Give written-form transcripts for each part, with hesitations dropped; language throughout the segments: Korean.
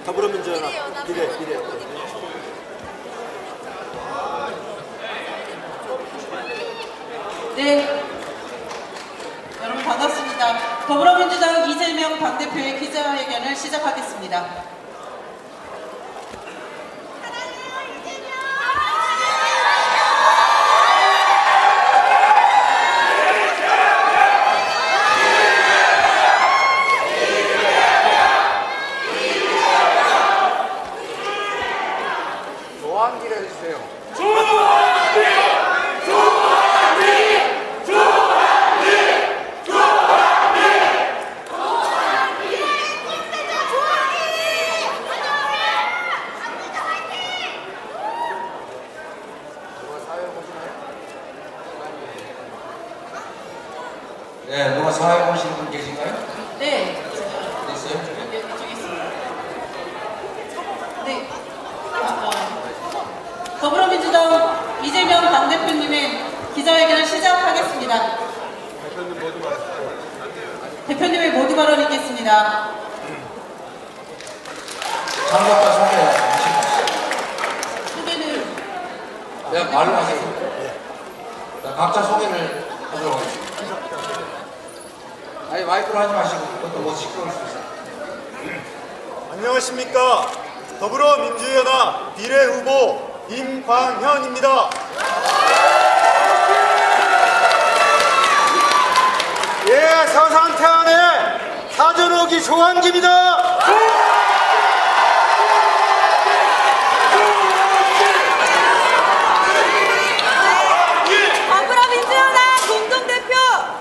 더불어민주연합 미래. 네, 여러분 반갑습니다. 더불어민주당 이재명 당대표의 기자회견을 시작하겠습니다. 조한길 해주세요. 네, 누가 사회 오시는 분 계신가요? 네, 있어요? 네, 이쪽에 있습니다. 네, 더불어민주당 이재명 당대표님의 기자회견을 시작하겠습니다. 대표님의 모두 발언 있겠습니다. 참석자 소개하시고 소개는 네, 말로 하세요. 자, 각자 소개를 하도록 하겠습니다. 아니, 마이크로 하지 마시고 그것도 뭐 시끄러울 수 있어요. 안녕하십니까. 더불어민주연합 비례 후보 임광현입니다. 예, 서산 태안의 사전오기 조한기입니다. 더불어민주연합 공동대표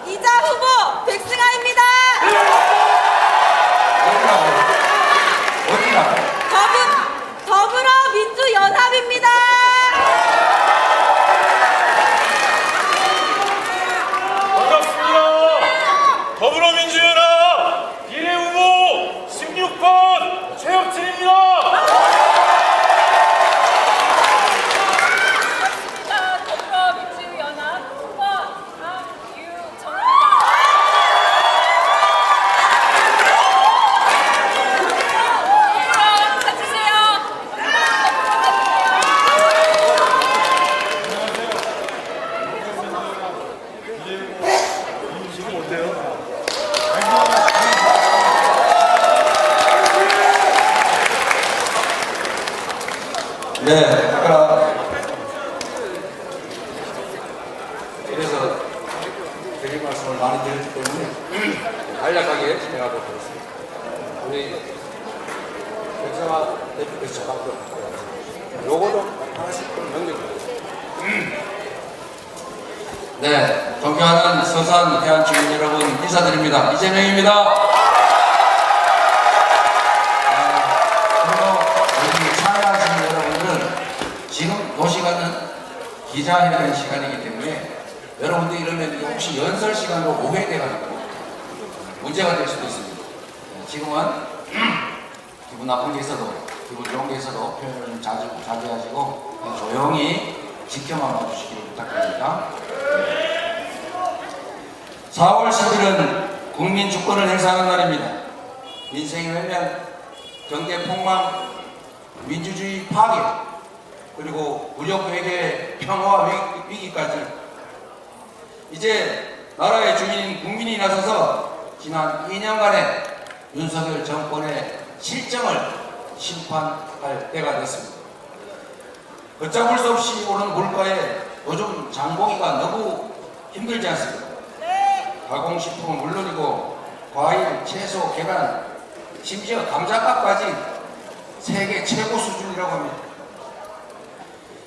이자 후보 백승아입니다. 어디라고? 더불어민주연합입니다. 반갑습니다. 더불어민주연합 비례 후보 16번 최혁진입니다. 더불어민주연합 후보 강유정입니다. 네, 아까 이래서 드릴 말씀을 많이 드렸기 때문에 간략하게 진행하도록 하겠습니다. 우리 백성아 대표께서 전화도 요거도 하나씩 넘겨주세요. 네, 존경하는 서산 대한 주민 여러분 인사드립니다. 이재명입니다. 여기 참여하시는 여러분들은 지금 이 시간은 기자회견 시간이기 때문에 여러분들 이러면 혹시 연설 시간으로 오해돼가지고 문제가 될 수도 있습니다. 지금은 기분 나쁜 게 있어도 기분 좋은 게 있어도 표현을 좀 자제하시고 그냥 조용히 지켜만 봐주시기를 부탁드립니다. 4월 10일은 국민 주권을 행사하는 날입니다. 민생이 외면, 경제 폭망, 민주주의 파괴, 그리고 무력 외교의 평화 위기까지 이제 나라의 주민인 국민이 나서서 지난 2년간의 윤석열 정권의 실정을 심판할 때가 됐습니다. 걷잡을 수 없이 오른 물가에 요즘 장보기가 너무 힘들지 않습니까? 가공식품은 물론이고 과일, 채소, 계란, 심지어 감자값까지 세계 최고 수준이라고 합니다.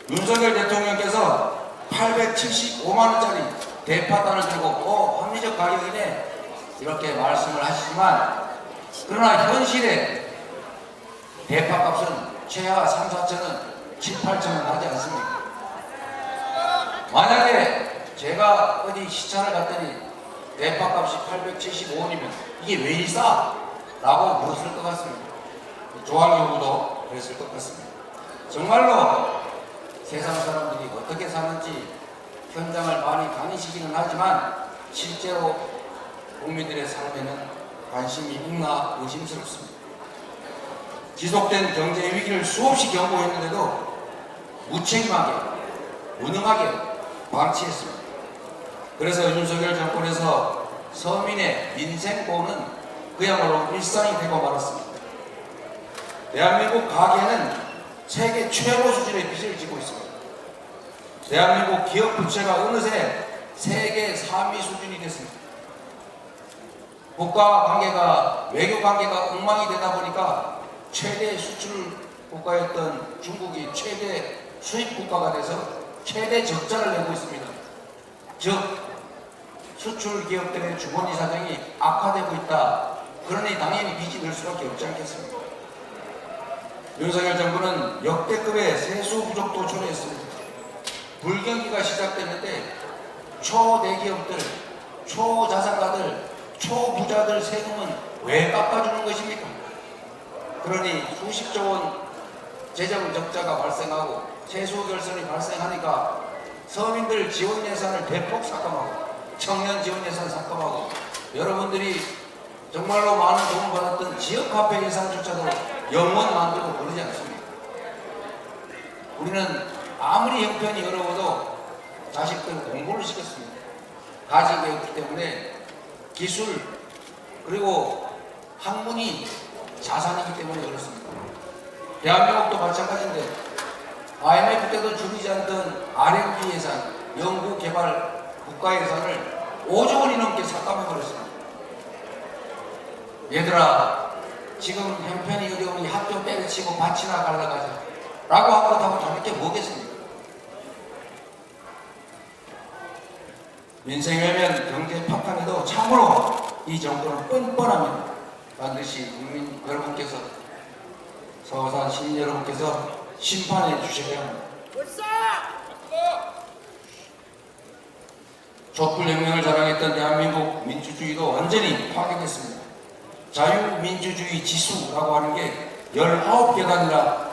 윤석열 대통령께서 875만원짜리 대파단을 들고 합리적 가격이네 이렇게 말씀을 하시지만 그러나 현실에 대파값은 최하 3, 4천원, 7, 8천원 하지 않습니까? 만약에 제가 어디 시차를 갔더니 대파값이 875원이면 이게 왜 이리 싸? 라고 물었을 것 같습니다. 조항여부도 그랬을 것 같습니다. 정말로 세상 사람들이 어떻게 사는지 현장을 많이 다니시기는 하지만 실제로 국민들의 삶에는 관심이 있나 의심스럽습니다. 지속된 경제 위기를 수없이 경고했는데도 무책임하게, 무능하게 방치했습니다. 그래서 윤석열 정권에서 서민의 민생보호는 그야말로 일상이 되고 말았습니다. 대한민국 가계는 세계 최고 수준의 빚을 지고 있습니다. 대한민국 기업 부채가 어느새 세계 3위 수준이 됐습니다. 국가 관계가, 외교 관계가 엉망이 되다 보니까 최대 수출 국가였던 중국이 최대 수입 국가가 돼서 최대 적자를 내고 있습니다. 즉, 수출 기업들의 주머니 사정이 악화되고 있다. 그러니 당연히 빚이 늘 수밖에 없지 않겠습니까? 윤석열 정부는 역대급의 세수 부족도 초래했습니다. 불경기가 시작됐는데 초대기업들, 초자산가들, 초부자들 세금은 왜 깎아주는 것입니까? 그러니 수십조 원 재정 적자가 발생하고 세수 결손이 발생하니까 서민들 지원 예산을 대폭 삭감하고 청년 지원 예산 삭감하고 여러분들이 정말로 많은 도움을 받았던 지역화폐 예산조차도 영원 만들고 그러지 않습니다. 우리는 아무리 형편이 어려워도 자식들 공부를 시켰습니다. 가진 게 없기 때문에 기술 그리고 학문이 자산이기 때문에 그렇습니다. 대한민국도 마찬가지인데 IMF 때도 줄이지 않던 R&D 예산, 연구개발 국가 예산을 5조 원이 넘게 삭감해버렸습니다. 얘들아, 지금 형편이 어려우니 학교 때려치고 밭이나 갈라가자 라고 한 것하고 다를 게 뭐겠습니까? 민생이면 경제 파탄에도 참으로 이 정권은 뻔뻔합니다. 반드시 국민 여러분께서, 서산 시민 여러분께서 심판해 주셔야 합니다. 촛불혁명을 자랑했던 대한민국 민주주의도 완전히 파괴됐습니다. 자유민주주의 지수라고 하는 게 19계단이나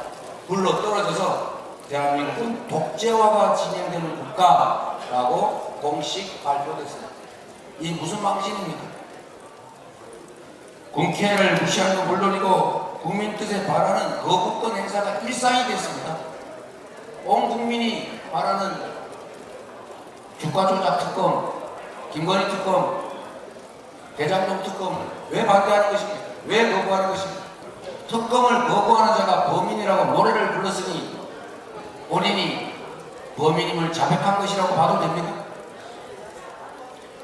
굴러 떨어져서 대한민국은 독재화가 진행되는 국가라고 공식 발표됐습니다. 이 무슨 망신입니까? 국회를 무시하는 건 물론이고 국민 뜻에 반하는 거부권 행사가 일상이 됐습니다. 온 국민이 바라는 주가조작 특검, 김건희 특검, 대장동 특검 왜 반대하는 것입니까? 왜 거부하는 것입니까? 특검을 거부하는 자가 범인이라고 노래를 불렀으니 본인이 범인임을 자백한 것이라고 봐도 됩니까?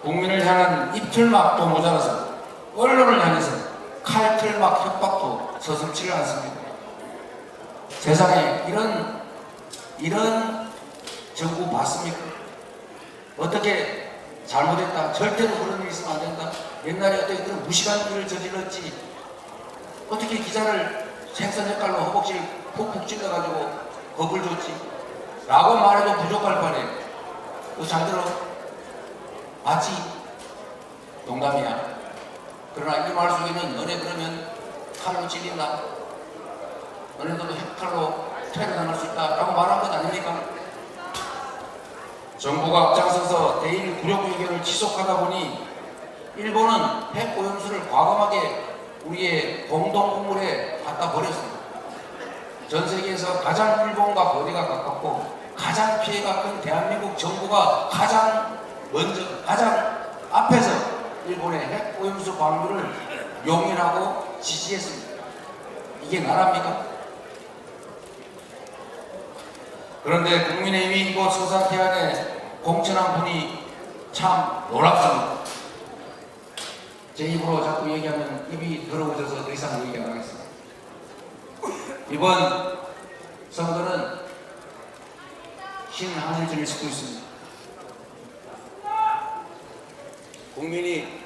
국민을 향한 입틀막도 모자라서 언론을 향해서 칼틀막 협박도 서슴지를 않습니다. 세상에 이런 정부 봤습니까? 어떻게 잘못했다, 절대로 그런 일이 있으면 안 된다, 옛날에 어떻게 그런 무식한 일을 저질렀지, 어떻게 기자를 생선 헷갈로 허벅지를 푹푹 찔러가지고 겁을 줬지 라고 말해도 부족할 판에 너 잘 들어? 맞지? 농담이야. 그러나 이 말 속에는 너네 그러면 칼로 찔린다, 너네들도 핵칼로 테러당할 수 있다 라고 말한 것 아닙니까? 정부가 앞장서서 대일 굴욕 외교를 지속하다 보니 일본은 핵 오염수를 과감하게 우리의 공동국물에 갖다 버렸습니다. 전 세계에서 가장 일본과 거리가 가깝고 가장 피해가 큰 대한민국 정부가 가장 앞에서 일본의 핵 오염수 방류를 용인하고 지지했습니다. 이게 나라입니까? 그런데 국민의힘이 이곳 서산태안에 공천한 분이 참 놀랍습니다. 제 입으로 자꾸 얘기하면 입이 더러워져서 더 이상 얘기 안 하겠습니다. 이번 선거는 흰 하늘줄을 싣고 있습니다. 국민의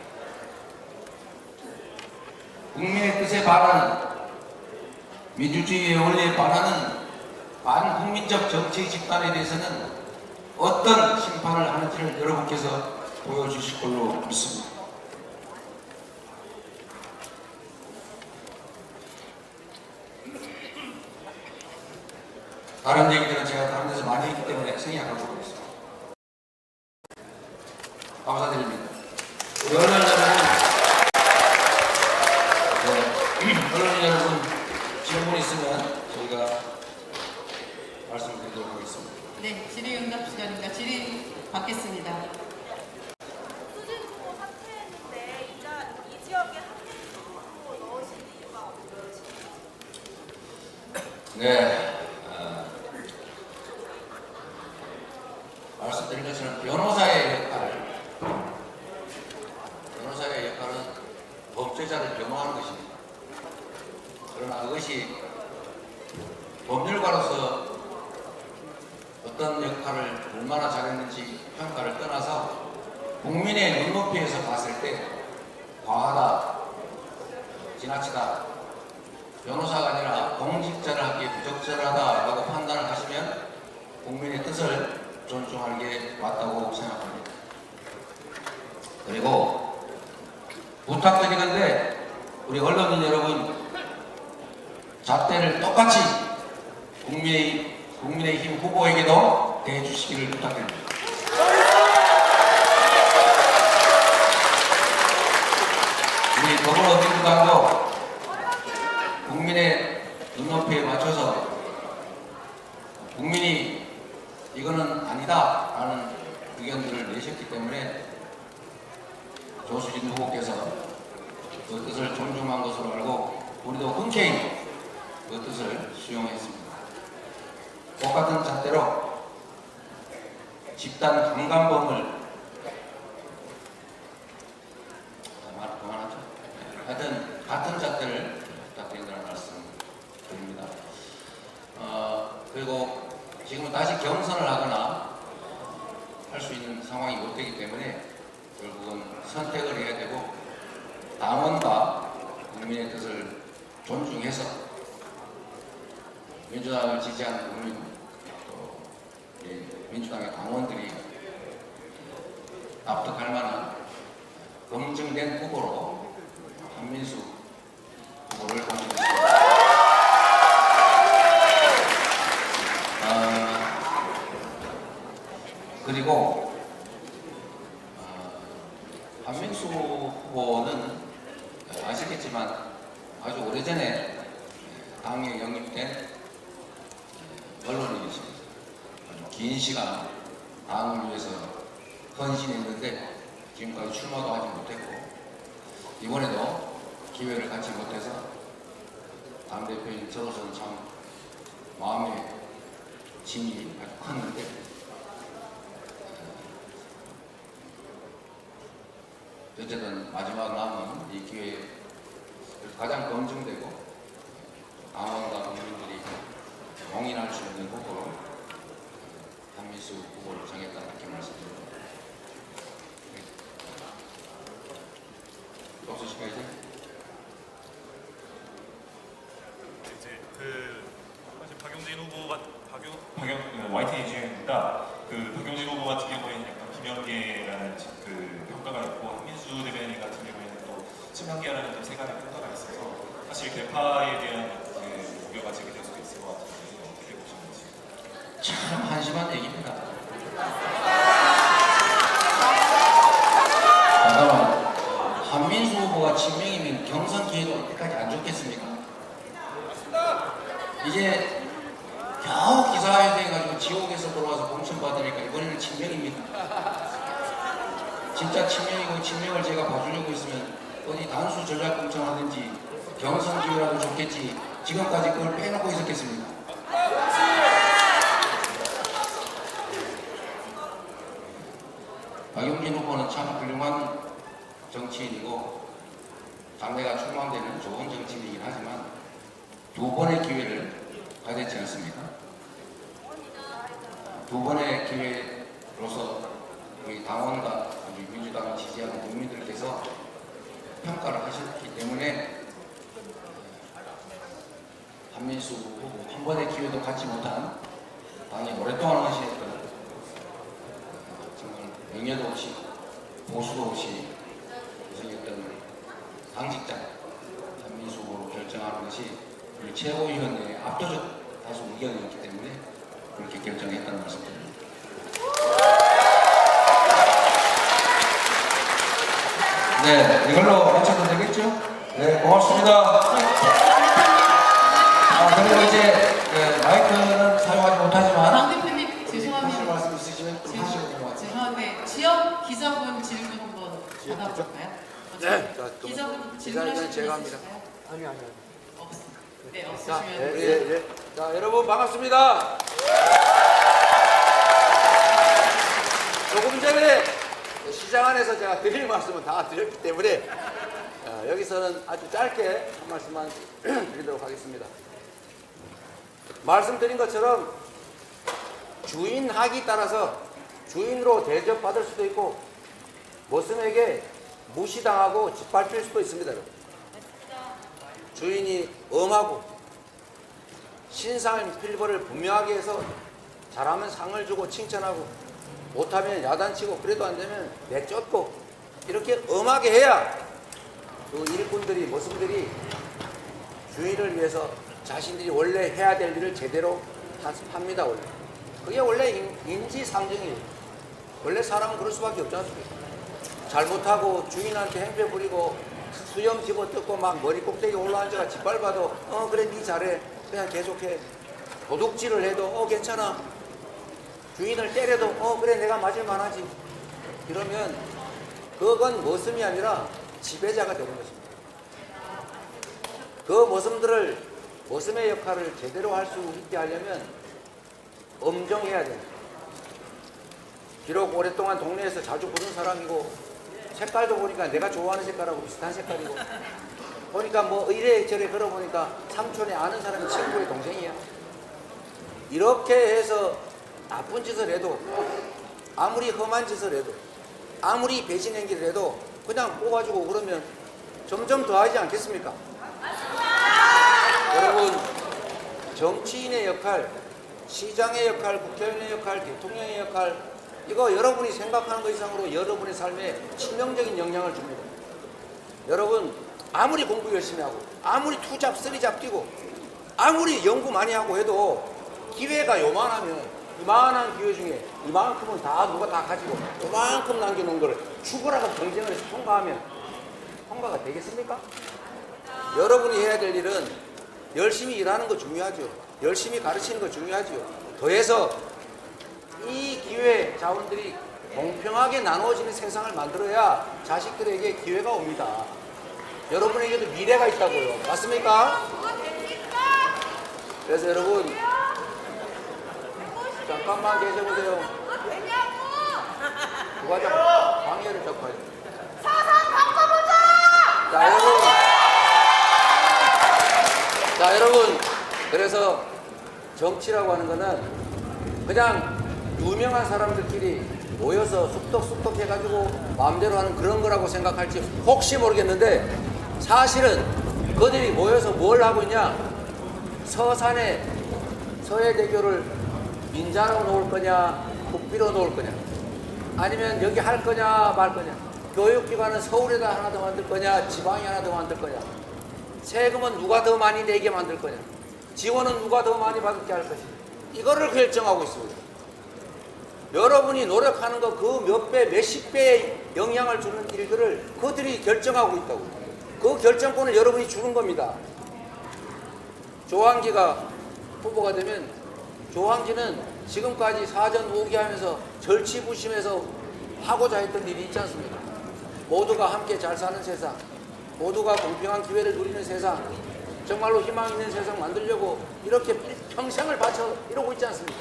뜻에 반하는, 민주주의의 원리에 반하는 반국민적 정치 집단에 대해서는 어떤 심판을 하는지를 여러분께서 보여주실 걸로 믿습니다. 다른 얘기들은 제가 다른 데서 많이 했기 때문에 생략하고 있습니다. 감사드립니다. 우리 언론 여러분, 질문에 네, 말씀드린 것처럼 변호사의 역할은 범죄자를 변호하는 것입니다. 그러나 그것이 법률가로서 어떤 역할을 얼마나 잘했는지 평가를 떠나서 국민의 눈높이에서 봤을 때 과하다, 지나치다, 변호사가 아니라 공직자를 하기에 부적절하다라고 판단을 하시면 국민의 뜻을 존중하는 게 맞다고 생각합니다. 그리고 부탁드리는데 우리 언론인 여러분 잣대를 똑같이 국민의힘 후보에게도 대주시기를 부탁드립니다. 우리 더불어민주당도 국민의 눈높이에 맞춰서 국민이 이거는 아니다 라는 의견들을 내셨기 때문에 조수진 후보께서 그 뜻을 존중한 것으로 알고 우리도 흔쾌히 그 뜻을 수용했습니다. 똑같은 잣대로 집단 강간범을 말 그만하죠. 하여튼 같은 잣대를 부탁드린다는 말씀 드립니다. 그리고 지금 다시 경선을 하거나 할 수 있는 상황이 못 되기 때문에 결국은 선택을 해야 되고 당원과 국민의 뜻을 존중해서 민주당을 지지하는 국민 또 민주당의 당원들이 납득할 만한 검증된 후보로 한민수 후보를 공천했습니다. 그리고 한민수 후보는 아시겠지만 아주 오래전에 당에 영입된 언론인이십니다. 긴 시간 당을 위해서 헌신했는데 지금까지 출마도 하지 못했고 이번에도 기회를 갖지 못해서 당대표인 저로서는 참 마음의 짐이 아주 컸는데 어쨌든 마지막 남은 이 기회에 가장 검증되고 당원과 국민들이 공인할 수 있는 후보로 한민수 후보를 정했다 이렇게 말씀드립니다. 없으실까요 이제? 이제 사실 박용진 후보가 YTN 이주영입니다. 박용진 후보 같은 경우에는 약간 김연계라는 평가가 있고 한민수 대변인 같은 경우에는 또 친명계라는 또 세 가지 평가가 있어서 사실 대파에 대한 우려가 제기될 수도 있을 것 같은데 어떻게 보시는지. 참 한심한 얘기입니다. 잠깐만, 한민수 후보가 친명이면 경선 기회가 어디까지 안 좋겠습니까? 이제 겨우 기사회생해가지고 지옥에서 돌아와서 공천받으니까 이번에는 친명입니다. 진짜 친명이고 친명을 제가 봐주려고 있으면 어디 단수 전략 공천하든지 경선 기회라도 좋겠지 지금까지 그걸 빼놓고 있었겠습니까? 박용진 후보는 참 훌륭한 정치인이고 당내가 출마되는 좋은 정치인이긴 하지만 두 번의 기회를 가졌지 않습니까? 두 번의 기회로서 우리 당원과 우리 민주당을 지지하는 국민들께서 평가를 하셨기 때문에 한민수 후보 한 번의 기회도 갖지 못한 당이 오랫동안 헌신했던 정말 명예도 없이 보수도 없이 고생했던 당직자 한민수 후보로 결정하는 것이 우리 최고위원회의 압도적 다수 의견이었기 때문에 그렇게 결정했다는 말씀드립니다. 네, 이걸로 괜찮도 되겠죠? 네, 고맙습니다. 그리고 이제 마이크는 사용하지 못하지만 당 대표님 하실 죄송합니다. 말씀 있으시면 좀 하시고 넘어가세요. 죄송한데 지역 기자분 질문 한번 받아볼까요? 네. 기자분 질문하실 분 있으실까요? 아니요. 없습니다. 네, 자, 없으시면 자, 여러분 반갑습니다. 조금 전에 시장 안에서 제가 드릴 말씀은 다 드렸기 때문에 여기서는 아주 짧게 한 말씀만 드리도록 하겠습니다. 말씀드린 것처럼 주인학이 따라서 주인으로 대접받을 수도 있고 모습에게 무시당하고 짓밟힐 수도 있습니다. 여러분. 주인이 엄하고 신상 필벌을 분명하게 해서 잘하면 상을 주고 칭찬하고 못하면 야단치고 그래도 안 되면 내쫓고 이렇게 엄하게 해야 그 일꾼들이 모습들이 주인을 위해서 자신들이 원래 해야 될 일을 제대로 합니다. 원래 그게 원래 인지상정이에요. 원래 사람은 그럴 수밖에 없지 않습니까? 잘못하고 주인한테 행패 부리고 수염 집어뜯고 막 머리 꼭대기 올라앉아가 짓밟아도 그래 니 잘해 그냥 계속해. 도둑질을 해도 괜찮아. 주인을 때려도 그래 내가 맞을만 하지. 이러면 그건 머슴이 아니라 지배자가 되는 것입니다. 그 머슴의 역할을 제대로 할 수 있게 하려면 엄정해야 됩니다. 비록 오랫동안 동네에서 자주 보는 사람이고 색깔도 보니까 내가 좋아하는 색깔하고 비슷한 색깔이고 보니까 뭐 이래저래 걸어보니까 삼촌에 아는 사람이 친구의 동생이야. 이렇게 해서 나쁜 짓을 해도 아무리 험한 짓을 해도 아무리 배신 행기를 해도 그냥 뽑아주고 그러면 점점 더하지 않겠습니까? 여러분 정치인의 역할, 시장의 역할, 국회의원의 역할, 대통령의 역할 이거 여러분이 생각하는 것 이상으로 여러분의 삶에 치명적인 영향을 줍니다. 여러분 아무리 공부 열심히 하고 아무리 투잡 쓰리잡 뛰고 아무리 연구 많이 하고 해도 기회가 요만하면 이만한 기회 중에 이만큼은 다 누가 다 가지고 요만큼 남겨놓은 걸 죽으라고 경쟁을 해서 통과하면 통과가 되겠습니까? 여러분이 해야 될 일은 열심히 일하는 거 중요하죠. 열심히 가르치는 거 중요하죠. 더해서 이 기회 자원들이 공평하게 나누어지는 세상을 만들어야 자식들에게 기회가 옵니다. 여러분에게도 미래가 있다고요. 맞습니까? 그래서 여러분 잠깐만 계셔보세요. 누가 자꾸 방해를 자꾸 하죠. 자 여러분 그래서 정치라고 하는 거는 그냥 유명한 사람들끼리 모여서 쑥덕쑥덕 해가지고 마음대로 하는 그런 거라고 생각할지 혹시 모르겠는데 사실은 그들이 모여서 뭘 하고 있냐. 서산에 서해대교를 민자로 놓을 거냐 국비로 놓을 거냐 아니면 여기 할 거냐 말 거냐 교육기관은 서울에다 하나 더 만들 거냐 지방에 하나 더 만들 거냐 세금은 누가 더 많이 내게 만들 거냐 지원은 누가 더 많이 받게 할 것이냐 이거를 결정하고 있습니다. 여러분이 노력하는 거 그 몇 배 몇십 배의 영향을 주는 일들을 그들이 결정하고 있다고. 그 결정권을 여러분이 주는 겁니다. 조항기가 후보가 되면 조항기는 지금까지 사전 오기하면서 절치부심해서 하고자 했던 일이 있지 않습니까? 모두가 함께 잘 사는 세상, 모두가 공평한 기회를 누리는 세상, 정말로 희망 있는 세상 만들려고 이렇게 평생을 바쳐 이러고 있지 않습니까?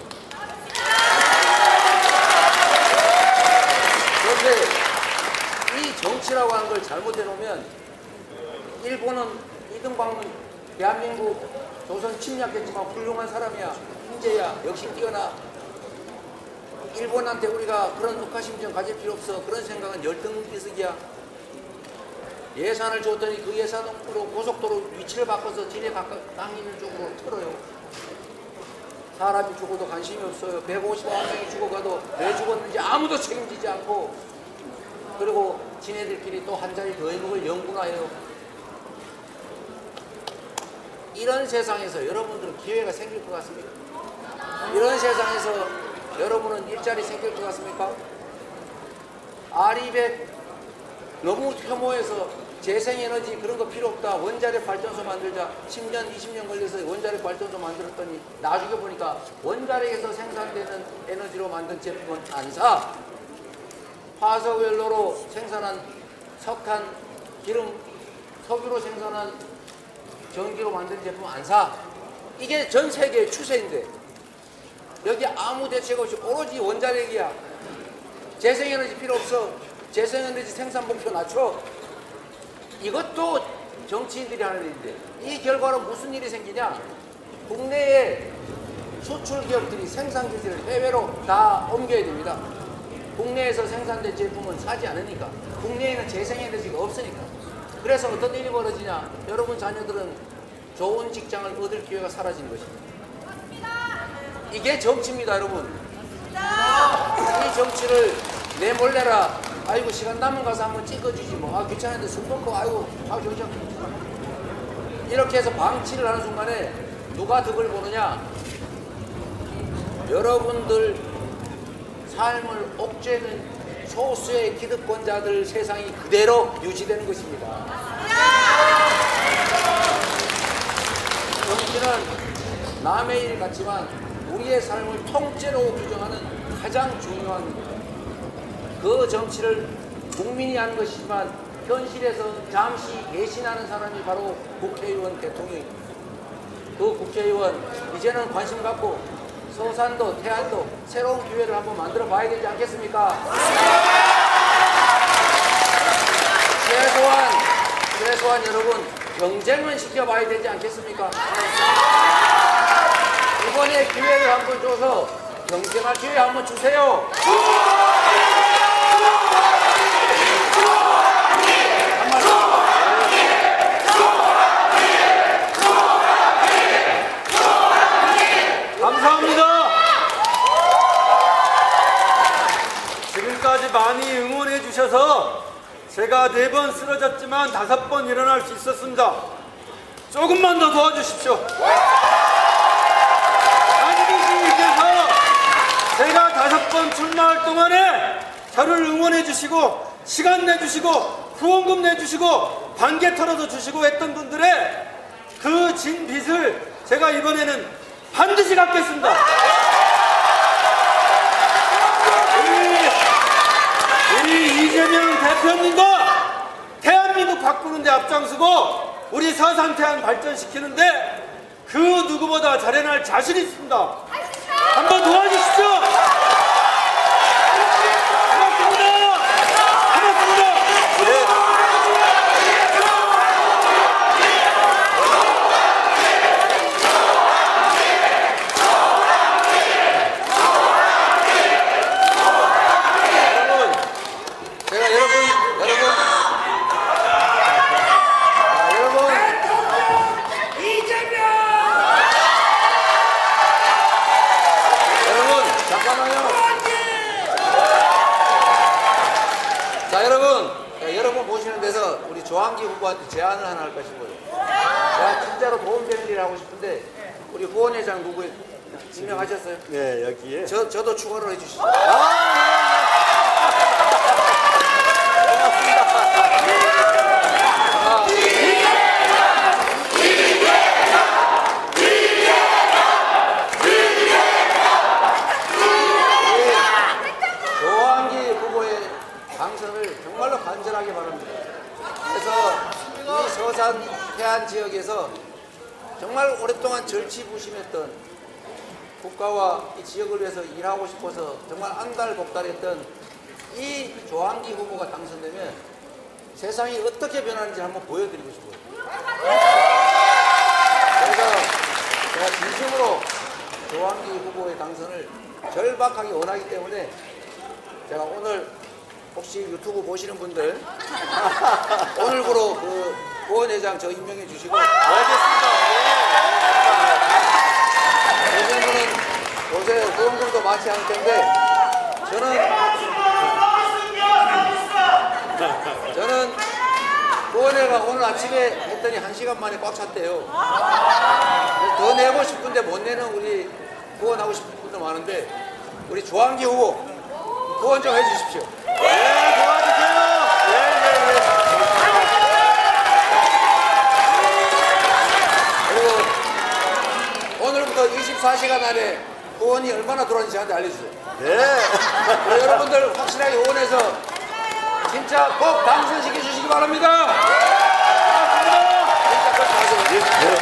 그런데 이 정치라고 하는 걸 잘못해 놓으면 일본은 이등방은 대한민국 조선 침략했지만 훌륭한 사람이야. 인재야. 역시 뛰어나. 일본한테 우리가 그런 억하심정 가질 필요 없어. 그런 생각은 열등비석이야. 예산을 줬더니 그 예산으로 고속도로 위치를 바꿔서 지네 땅 있는 쪽으로 틀어요. 사람이 죽어도 관심이 없어요. 150만 명이 죽어가도 왜 죽었는지 아무도 책임지지 않고 그리고 지네들끼리 또 한 자리 더 해먹을 연구나해요. 이런 세상에서 여러분들은 기회가 생길 것 같습니까? 이런 세상에서 여러분은 일자리 생길 것 같습니까? 아리백 너무 혐오해서 재생에너지 그런 거 필요 없다. 원자력 발전소 만들자. 10년, 20년 걸려서 원자력 발전소 만들었더니 나중에 보니까 원자력에서 생산되는 에너지로 만든 제품은 안 사. 화석연료로 생산한 석탄, 기름, 석유로 생산한 전기로 만든 제품 안 사. 이게 전 세계의 추세인데 여기 아무 대책 없이 오로지 원자력이야. 재생에너지 필요 없어. 재생에너지 생산 목표 낮춰. 이것도 정치인들이 하는 일인데 이 결과로 무슨 일이 생기냐? 국내에 수출 기업들이 생산 기지를 해외로 다 옮겨야 됩니다. 국내에서 생산된 제품은 사지 않으니까. 국내에는 재생에너지가 없으니까. 그래서 어떤 일이 벌어지냐? 여러분 자녀들은 좋은 직장을 얻을 기회가 사라지는 것입니다. 이게 정치입니다, 여러분. 이 정치를 내 몰래라. 아이고 시간 남은 가서 한번 찍어주지 뭐. 아 귀찮은데 술 먹고 아이고 정신 이렇게 해서 방치를 하는 순간에 누가 득을 보느냐? 여러분들 삶을 옥죄는 소수의 기득권자들 세상이 그대로 유지되는 것입니다. 정치는 남의 일 같지만 우리의 삶을 통째로 규정하는 가장 중요한 그 정치를 국민이 하는 것이지만 현실에서 잠시 배신하는 사람이 바로 국회의원 대통령입니다. 그 국회의원 이제는 관심 갖고 서산도 태안도 새로운 기회를 한번 만들어 봐야 되지 않겠습니까? 최소한 여러분 경쟁은 시켜봐야 되지 않겠습니까? 이번에 기회를 한번 줘서 경쟁할 기회 한번 주세요. 감사합니다. 지금까지 많이 응원해 주셔서 제가 4번 쓰러졌지만 5번 일어날 수 있었습니다. 조금만 더 도와주십시오. 안기시께서 제가 5번 출마할 동안에 저를 응원해 주시고 시간 내주시고 후원금 내주시고 반개 털어서 주시고 했던 분들의 그 진 빚을 제가 이번에는 반드시 갚겠습니다. 우리 이재명 대표님과 대한민국 바꾸는 데 앞장서고 우리 서산 태안 발전시키는데 그 누구보다 잘해낼 자신 있습니다. 한번 도와주십시오. 고맙습니다. 고맙습니다. 여러분 보시는 데서 우리 조항기 후보한테 제안을 하나 할까 싶어요. 제가 진짜로 도움되는 일을 하고 싶은데 우리 후원회장 누구 지명하셨어요? 네, 여기에. 저도 추가로 해주시죠. 조항기 후보의 당선을 정말로 간절하게 바랍니다. 그래서 이 서산 태안 지역에서 정말 오랫동안 절치부심했던 국가와 이 지역을 위해서 일하고 싶어서 정말 안달복달했던 이 조항기 후보가 당선되면 세상이 어떻게 변하는지 한번 보여드리고 싶어요. 그래서 제가 진심으로 조항기 후보의 당선을 절박하게 원하기 때문에 제가 오늘 혹시 유튜브 보시는 분들 오늘부로 그 후원회장 저 임명해 주시고 알겠습니다. 오신 분은 요새 후원금도 많지 않을 텐데 저는 후원회가 오늘 아침에 했더니 1시간 만에 꽉 찼대요. 그래서 더 내고 싶은데 못 내는 우리 후원하고 싶은 분들 많은데 우리 조항기 후보 후원 좀 해주십시오. 네, 도와주세요. 그리고 오늘부터 24시간 안에 후원이 얼마나 들어왔는지 저한테 알려주세요. 네. 여러분들 확실하게 후원해서 진짜 꼭 당선시켜 주시기 바랍니다. 진짜 꼭 당선.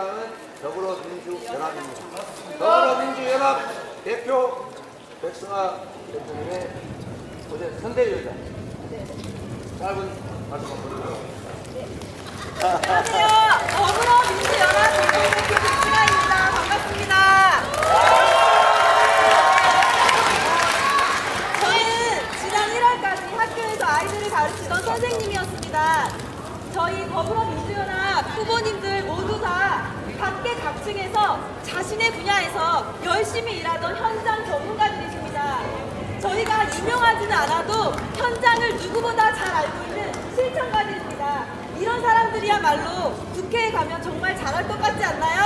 정당은 더불어민주연합입니다. 더불어민주연합 대표 백승아 대표님의 어제 선대위원장 짧은 말씀 드리도록 안녕하세요. 더불어민주연합 대표 백승아입니다. 반갑습니다. 저는 지난 1월까지 학교에서 아이들을 가르치던 선생님이었습니다. 저희 더불어민주연합 후보님들 모두 다 각계각층에서 자신의 분야에서 열심히 일하던 현장 전문가들이십니다. 저희가 유명하지는 않아도 현장을 누구보다 잘 알고 있는 실천가들입니다. 이런 사람들이야말로 국회에 가면 정말 잘할 것 같지 않나요?